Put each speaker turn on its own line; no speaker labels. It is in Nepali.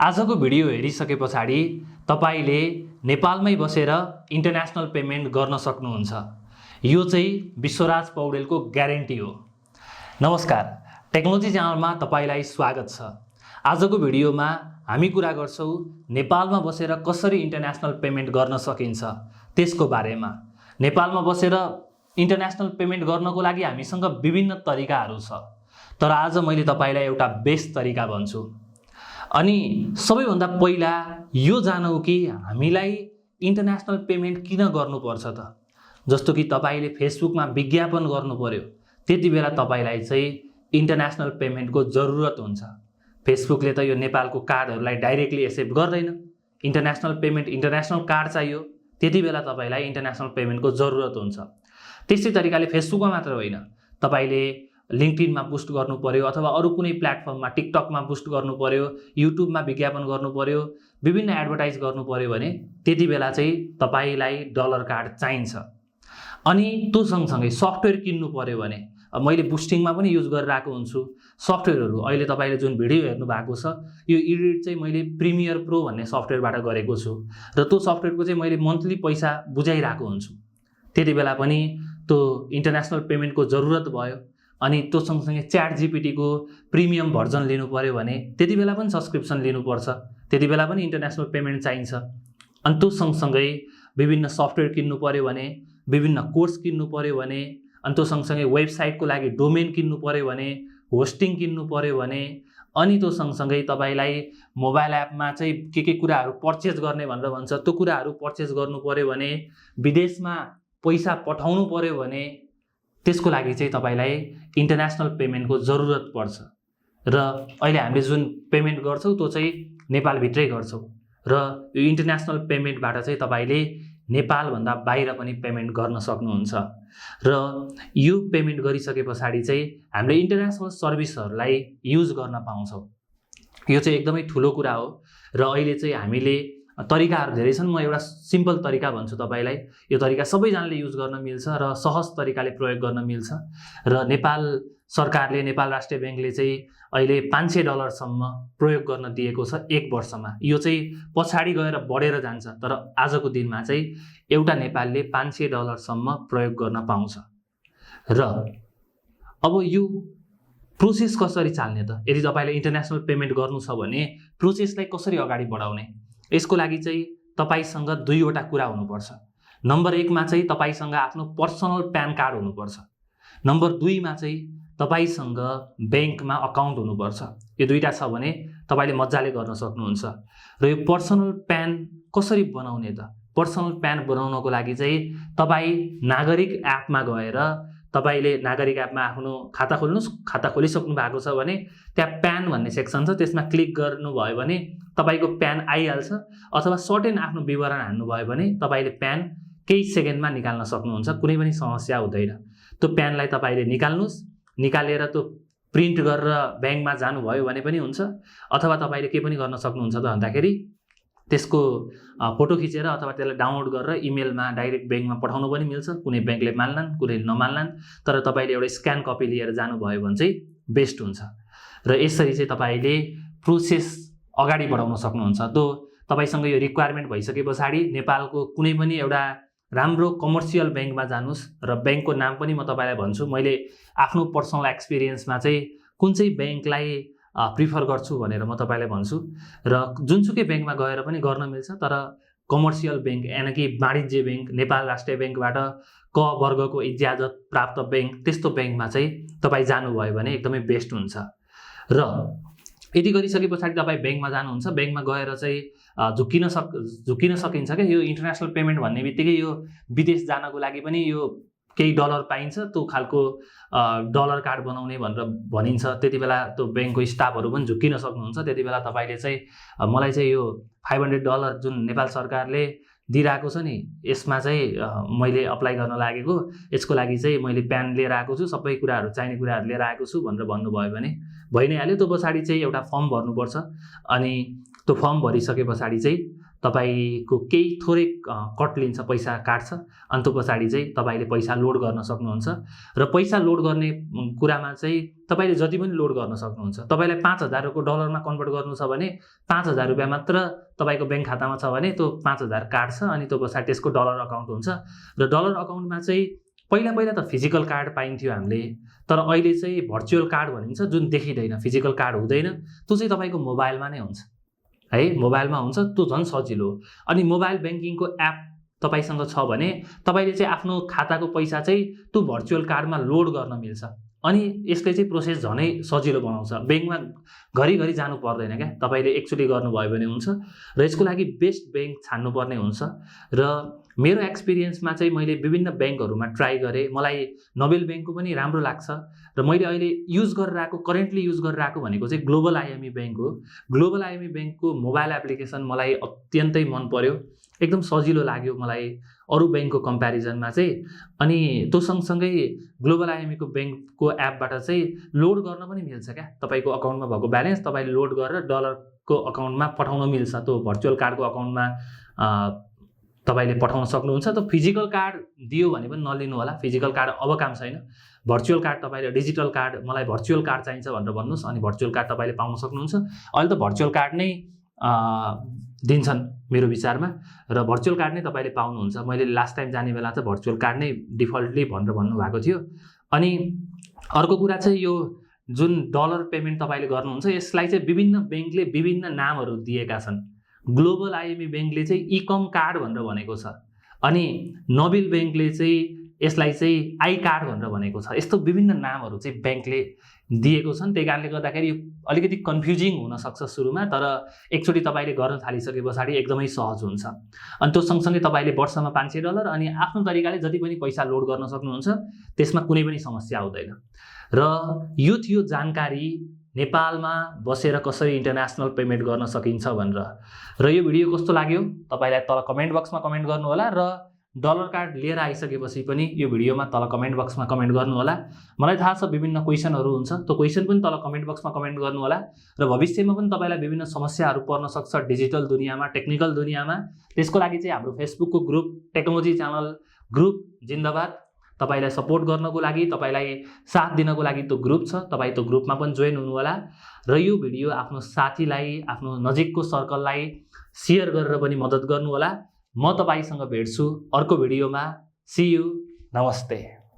आजको भिडियो हेरिसके पछाडि तपाईले नेपालमै बसेर इन्टरनेशनल पेमेन्ट गर्न सक्नुहुन्छ। यो चाहिँ विश्वराज पौडेलको ग्यारेन्टी हो। नमस्कार, टेक्नोलोजी च्यानलमा तपाईलाई स्वागत छ। आजको भिडियोमा हामी कुरा गर्छौं नेपालमा बसेर कसरी इन्टरनेशनल पेमेन्ट गर्न सकिन्छ त्यसको बारेमा। नेपालमा बसेर इन्टरनेशनल पेमेन्ट गर्नको लागि हामीसँग विभिन्न तरिकाहरू छ, तर आज मैले तपाईलाई एउटा बेस्ट तरिका भन्छु। अनि सबैभन्दा पहिला यो जानौ कि हामीलाई इन्टरनेशनल पेमेन्ट किन गर्नुपर्छ त। जस्तो कि तपाईले फेसबुकमा विज्ञापन गर्नु पर्यो, त्यतिबेला तपाईलाई चाहिँ इन्टरनेशनल पेमेन्टको जरुरत हुन्छ। फेसबुकले त यो नेपालको कार्डहरूलाई डाइरेक्टली एक्सेप्ट गर्दैन। इन्टरनेशनल पेमेन्ट इन्टरनेशनल कार्ड चाहियो, त्यतिबेला तपाईलाई इन्टरनेशनल पेमेन्टको जरुरत हुन्छ। त्यस्तै तरिकाले फेसबुकमा मात्र होइन, तपाईले लिंक्डइनमा बुस्ट गर्नु पर्यो अथवा अरु कुनै प्लेटफर्ममा टिकटकमा बुस्ट गर्नु पर्यो, युट्युबमा विज्ञापन गर्नु पर्यो, विभिन्न एडभर्टाइज गर्नु पर्यो भने त्यतिबेला चाहिँ तपाईलाई डलर कार्ड चाहिन्छ। अनि त्यो सँगसँगै सफ्टवेयर किन्नु पर्यो भने मैले बुस्टिङमा पनि युज गरिरहेको हुन्छु सफ्टवेयरहरु। अहिले तपाईले जुन भिडियो हेर्नु भएको छ यो एडिट चाहिँ मैले प्रिमियर प्रो भन्ने सफ्टवेयरबाट गरेको छु र त्यो सफ्टवेयरको चाहिँ मैले मन्थली पैसा बुझाइरहेको हुन्छु। त्यतिबेला पनि त्यो इन्टरनेशनल पेमेन्टको जरुरत भयो। अनि त्यो सँगसँगै च्याट जीपीटी को प्रिमियम भर्जन लिनु पर्यो भने त्यतिबेला पनि सब्स्क्रिप्सन लिनुपर्छ, त्यतिबेला पनि इन्टरनेशनल पेमेन्ट चाहिन्छ। अनि त्यो सँगसँगै विभिन्न सफ्टवेयर किन्नु पर्यो भने, विभिन्न कोर्स किन्नु पर्यो भने, अनि त्यो सँगसँगै वेबसाइटको लागि डोमेन किन्नु पर्यो भने, होस्टिङ किन्नु पर्यो भने, अनि त्यो सँगसँगै तपाईलाई मोबाइल एपमा चाहिँ के कुराहरू पर्चेज गर्ने भनेर भन्छ, त्यो कुराहरू पर्चेज गर्नु पर्यो भने, विदेशमा पैसा पठाउनु पर्यो भने त्यसको लागि चाहिँ तपाईलाई इन्टरनेशनल पेमेन्टको जरुरत पर्छ। र अहिले हामीले जुन पेमेन्ट गर्छौं त्यो चाहिँ नेपाल भित्रै गर्छौं र यो इन्टरनेशनल पेमेन्टबाट चाहिँ तपाईले नेपाल भन्दा बाहिर पनि पेमेन्ट गर्न सक्नुहुन्छ। र यो पेमेन्ट गरिसके पछाडी चाहिँ हामीले इन्टरनेशनल सर्भिसहरुलाई युज गर्न पाउँछौं। यो चाहिँ एकदमै ठूलो कुरा हो र अहिले चाहिँ हामीले तरिकाहरु धेरै छन्। म एउटा सिम्पल तरिका भन्छु तपाईलाई। यो तरिका सबैजनाले युज गर्न मिल्छ र सहज तरिकाले प्रयोग गर्न मिल्छ। र नेपाल सरकारले, नेपाल राष्ट्रिय बैंकले चाहिँ अहिले $500 सम्म प्रयोग गर्न दिएको छ एक वर्षमा। यो चाहिँ पछाडी गएर बढेर जान्छ, तर आजको दिनमा चाहिँ एउटा नेपालले $500 सम्म प्रयोग गर्न पाउँछ। र अब यो प्रोसेस कसरी चाल्ने त? यदि तपाईले इन्टरनेशनल पेमेन्ट गर्नु छ भने प्रोसेसलाई कसरी अगाडि बढाउने? यसको लागि चाहिँ तपाईसँग दुईवटा कुरा हुनुपर्छ। नम्बर 1 मा चाहिँ तपाईसँग आफ्नो पर्सनल प्यान कार्ड हुनुपर्छ। नम्बर 2 मा चाहिँ तपाईसँग बैंकमा अकाउन्ट हुनुपर्छ। यो दुईटा छ भने तपाईले मज्जाले गर्न सक्नुहुन्छ। र यो पर्सनल प्यान कसरी बनाउने त? पर्सनल प्यान बनाउनको लागि चाहिँ तपाई नागरिक एपमा गएर तपाईले नागरिक एपमा आफ्नो खाता खोल्नुस्। खाता खोलिसक्नु भएको छ भने त्यहाँ प्यान भन्ने सेक्सन छ, त्यसमा क्लिक गर्नु भयो भने तपाईको प्यान आइहाल्छ। अथवा सर्टेन आफ्नो विवरण हाल्नु भयो भने तपाईले प्यान केही सेकेन्डमा निकाल्न सक्नुहुन्छ, कुनै पनि समस्या हुँदैन। त्यो प्यानलाई तपाईले निकाल्नुस्, निकालेर त्यो प्रिन्ट गरेर बैंकमा जानु भयो भने पनि हुन्छ। अथवा तपाईले के पनि गर्न सक्नुहुन्छ त भन्दाखेरि त्यसको फोटो खिचेर अथवा त्यसलाई डाउनलोड गरेर इमेलमा डाइरेक्ट बैंकमा पठाउनु पनि मिल्छ। कुनै बैंकले मान्लान्, कुनै नमान्लान्, तर तपाईले एउटा स्क्यान कपी लिएर जानु भयो भने चाहिँ बेस्ट हुन्छ। र यसरी चाहिँ तपाईले प्रोसेस अगाडि बढाउन सक्नुहुन्छ। त्यो तपाईसँग यो रिक्वायरमेन्ट भइसके पछाडी नेपालको कुनै पनि एउटा राम्रो कमर्सियल बैंकमा जानुस् र बैंकको नाम पनि म तपाईलाई भन्छु। मैले आफ्नो पर्सनल एक्सपिरियन्समा चाहिँ कुन चाहिँ बैंकलाई प्रिफर गर्छु भनेर म तपाईलाई भन्छु। र जुनसुकै बैंकमा गएर पनि गर्न मिल्छ, तर कमर्सियल बैंक यानी कि वाणिज्य बैंक, नेपाल राष्ट्रिय बैंकबाट क वर्गको इजाजत प्राप्त बैंक, त्यस्तो बैंकमा चाहिँ तपाई जानुभयो भने एकदमै बेस्ट हुन्छ। र यदि गरिसके पछाडी तपाई बैंकमा जानुहुन्छ, बैंकमा गएर चाहिँ झुकिन सकिन्छ के। यो इन्टरनेशनल पेमेन्ट भन्ने बित्तिकै यो विदेश जानको लागि पनि यो केही डलर पाइन्छ, त्यो खालको डलर कार्ड बनाउने भनेर भनिन्छ। त्यतिबेला त्यो बैंकको स्टाफहरु पनि झुकिन सक्नुहुन्छ। त्यतिबेला तपाईले चाहिँ मलाई चाहिँ यो $500 जुन नेपाल सरकारले दिइराको छ नि, यसमा चाहिँ मैले अप्लाई गर्न लागेको, यसको लागि चाहिँ मैले प्यान लिएर आएको छु, सबै कुराहरू चाहिने कुराहरू लिएर आएको छु भनेर भन्नुभयो भने भइ नै हाल्यो। त्यो पछाडी चाहिँ एउटा फर्म भर्नुपर्छ। अनि त्यो फर्म भरिसके पछाडी चाहिँ तपाईको केही थोरै कट लिन्छ, पैसा काट्छ, अनि त्यो पछाडि चाहिँ तपाईँले पैसा लोड गर्न सक्नुहुन्छ। र पैसा लोड गर्ने कुरामा चाहिँ तपाईँले जति पनि लोड गर्न सक्नुहुन्छ। तपाईँलाई 5,000 को डलरमा कन्भर्ट गर्नु छ भने 5,000 रुपियाँ मात्र तपाईँको ब्याङ्क खातामा छ भने त्यो 5,000 काट्छ, अनि त्यो पछाडि त्यसको डलर अकाउन्ट हुन्छ। र डलर अकाउन्टमा चाहिँ पहिला त फिजिकल कार्ड पाइन्थ्यो हामीले, तर अहिले चाहिँ भर्चुअल कार्ड भनिन्छ, जुन देखिँदैन, फिजिकल कार्ड हुँदैन। त्यो चाहिँ तपाईँको मोबाइलमा नै हुन्छ है, मोबाइलमा हुन्छ, त्यो झन् सजिलो। अनि मोबाइल ब्याङ्किङको एप तपाईँसँग छ भने तपाईँले चाहिँ आफ्नो खाताको पैसा चाहिँ त्यो भर्चुअल कार्डमा लोड गर्न मिल्छ। अनि यसले चाहिँ प्रोसेस झनै सजिलो बनाउँछ, ब्याङ्कमा घरिघरि जानु पर्दैन क्या, तपाईँले एकचोटि गर्नुभयो भने हुन्छ। र यसको लागि बेस्ट ब्याङ्क छान्नुपर्ने हुन्छ। र मेरो एक्सपिरियन्समा चाहिँ मैले विभिन्न ब्याङ्कहरूमा ट्राई गरेँ, मलाई नोबेल ब्याङ्कको पनि राम्रो लाग्छ। र मैले अहिले करेन्टली युज गरिरहेको भनेको चाहिँ ग्लोबल आइएमई ब्याङ्क हो। ग्लोबल आइएमई ब्याङ्कको मोबाइल एप्लिकेसन मलाई अत्यन्तै मन पर्यो, एकदम सजिलो लाग्यो मलाई अरू ब्याङ्कको कम्पेरिजनमा चाहिँ। अनि त्यो सँगसँगै ग्लोबल आइएमईको ब्याङ्कको एपबाट चाहिँ लोड गर्न पनि मिल्छ क्या, तपाईँको अकाउन्टमा भएको ब्यालेन्स तपाईँले लोड गरेर डलरको अकाउन्टमा पठाउन मिल्छ, त्यो भर्चुअल कार्डको अकाउन्टमा तपाईँले पठाउन सक्नुहुन्छ। त्यो फिजिकल कार्ड दियो भने पनि नलिनु होला, फिजिकल कार्ड अब काम छैन। भर्चुअल कार्ड तपाईँले डिजिटल कार्ड, मलाई भर्चुअल कार्ड चाहिन्छ भनेर भन्नुहोस्, अनि भर्चुअल कार्ड तपाईँले पाउन सक्नुहुन्छ। अहिले त भर्चुअल कार्ड नै दिन्छन् मेरो विचारमा, र भर्चुअल कार्ड नै तपाईँले पाउनुहुन्छ। मैले लास्ट टाइम जाने बेला चाहिँ भर्चुअल कार्ड नै डिफल्टली भनेर भन्नुभएको थियो। अनि अर्को कुरा चाहिँ यो जुन डलर पेमेन्ट तपाईँले गर्नुहुन्छ, यसलाई चाहिँ विभिन्न ब्याङ्कले विभिन्न नामहरू दिएका छन्। ग्लोबल आइएमई ब्याङ्कले चाहिँ इकम कार्ड भनेर भनेको छ, अनि नोबेल ब्याङ्कले चाहिँ यसलाई चाहिँ आई कार्ड भनेर भनेको छ। यस्तो विभिन्न नामहरू चाहिँ ब्याङ्कले दिएको छन्, त्यही कारणले गर्दाखेरि यो अलिकति कन्फ्युजिङ हुनसक्छ सुरुमा, तर एकचोटि तपाईँले गर्न थालिसके पछाडि एकदमै सहज हुन्छ। अनि त्यो सँगसँगै तपाईँले वर्षमा $500 अनि आफ्नो तरिकाले जति पनि पैसा लोड गर्न सक्नुहुन्छ, त्यसमा कुनै पनि समस्या आउँदैन। र यो थियो जानकारी नेपालमा बसेर कसरी इन्टरनेसनल पेमेन्ट गर्न सकिन्छ भनेर। र यो भिडियो कस्तो लाग्यो तपाईँलाई तल कमेन्ट बक्समा कमेन्ट गर्नुहोला, र डलर कार्ड लिएर आइसकेपछि पनि यो भिडियोमा तल कमेन्ट बक्समा कमेन्ट गर्नुहोला। मलाई थाहा छ विभिन्न क्वेसनहरू हुन्छ, त्यो क्वेसन पनि तल कमेन्ट बक्समा कमेन्ट गर्नुहोला। र भविष्यमा पनि तपाईँलाई विभिन्न समस्याहरू पर्न सक्छ डिजिटल दुनियाँमा, टेक्निकल दुनियाँमा। त्यसको लागि चाहिँ हाम्रो फेसबुकको ग्रुप टेक्नोलोजी च्यानल ग्रुप जिन्दाबाद, तपाईँलाई सपोर्ट गर्नको लागि, तपाईँलाई साथ दिनको लागि त्यो ग्रुप छ, तपाईँ त्यो ग्रुपमा पनि जोइन हुनुहोला। र यो भिडियो आफ्नो साथीलाई, आफ्नो नजिकको सर्कललाई सेयर गरेर पनि मद्दत गर्नुहोला। म तपाईँसँग भेट्छु अर्को भिडियोमा। सी यू, नमस्ते।